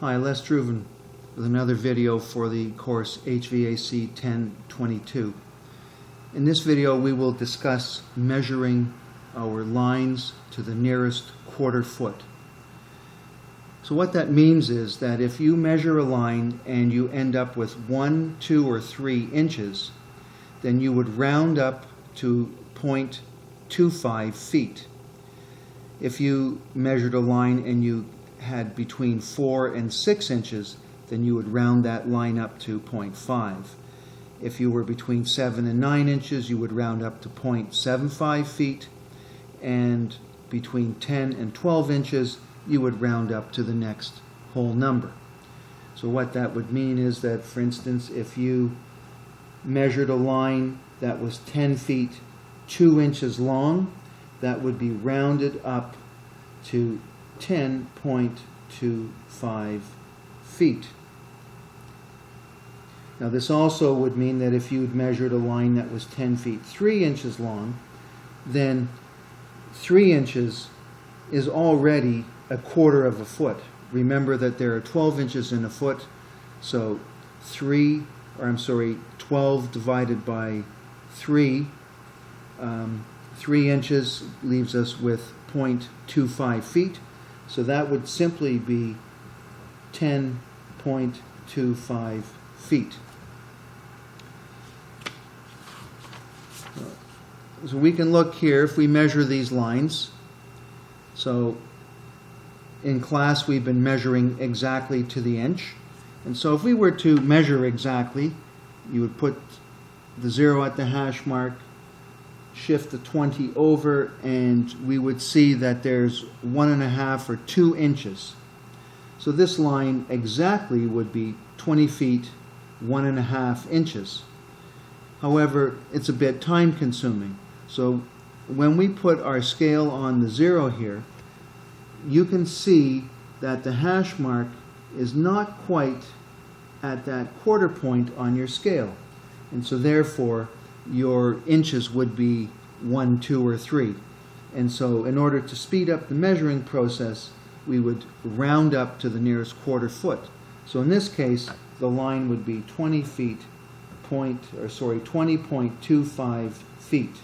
Hi, Les Struven with another video for the course HVAC 1022. In this video we will discuss measuring our lines to the nearest quarter foot. So what that means is that if you measure a line and you end up with 1, 2, or 3 inches, then you would round up to 0.25 feet. If you measured a line and you had between 4 and 6 inches, then you would round that line up to 0.5. If you were between 7 and 9 inches, you would round up to 0.75 feet, and between 10 and 12 inches, you would round up to the next whole number. So what that would mean is that, for instance, if you measured a line that was 10 feet 2 inches long, that would be rounded up to 10.25 feet. Now this also would mean that if you'd measured a line that was 10 feet 3 inches long, then 3 inches is already a quarter of a foot. Remember that there are 12 inches in a foot, so 12 divided by 3, 3 inches leaves us with 0.25 feet. So that would simply be 10.25 feet. So we can look here if we measure these lines. So in class we've been measuring exactly to the inch. And so if we were to measure exactly, you would put the 0 at the hash mark, shift the 20 over, and we would see that there's 1.5 or 2 inches. So this line exactly would be 20 feet 1.5 inches. However, it's a bit time consuming. So when we put our scale on the 0 here, you can see that the hash mark is not quite at that quarter point on your scale. And so therefore your inches would be 1, 2, or 3. And so in order to speed up the measuring process, we would round up to the nearest quarter foot. So in this case, the line would be 20.25 feet.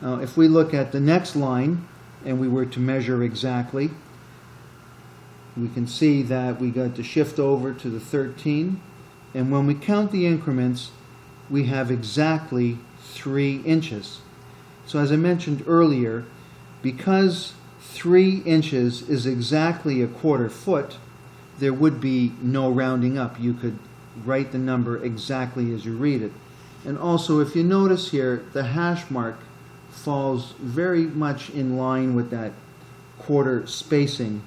Now if we look at the next line and we were to measure exactly, we can see that we got to shift over to the 13. And when we count the increments, we have exactly 3 inches. So as I mentioned earlier, because 3 inches is exactly a quarter foot, there would be no rounding up. You could write the number exactly as you read it. And also, if you notice here, the hash mark falls very much in line with that quarter spacing,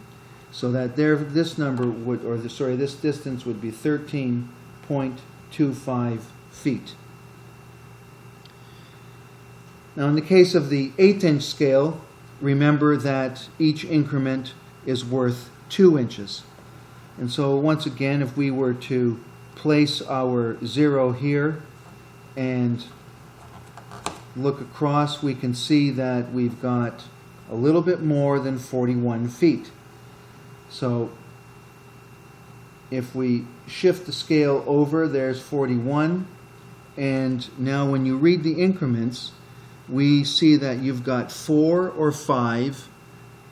so that this number would, this distance would be 13.25 feet. Now in the case of the 1/8 inch scale, remember that each increment is worth 2 inches. And so once again, if we were to place our 0 here and look across, we can see that we've got a little bit more than 41 feet. So if we shift the scale over, there's 41, and now when you read the increments, we see that you've got 4 or 5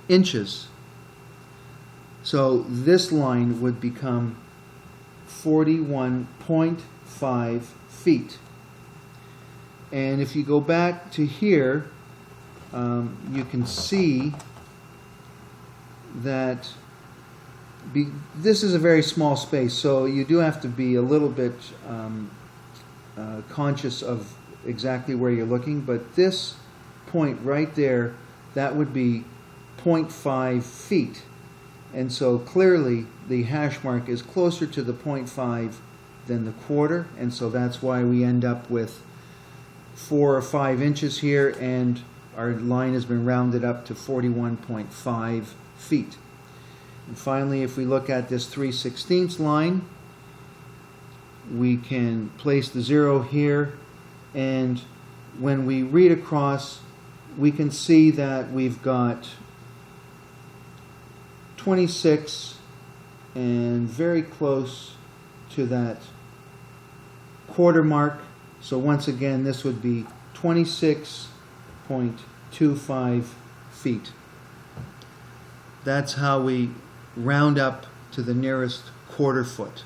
inches. So this line would become 41.5 feet. And if you go back to here, you can see that this is a very small space, so you do have to be a little bit conscious of exactly where you're looking, but this point right there, that would be 0.5 feet. And so clearly the hash mark is closer to the 0.5 than the quarter, and so that's why we end up with 4 or 5 inches here, and our line has been rounded up to 41.5 feet. And finally, if we look at this 3/16 line, we can place the 0 here, and when we read across, we can see that we've got 26 and very close to that quarter mark. So once again, this would be 26.25 feet. That's how we round up to the nearest quarter foot.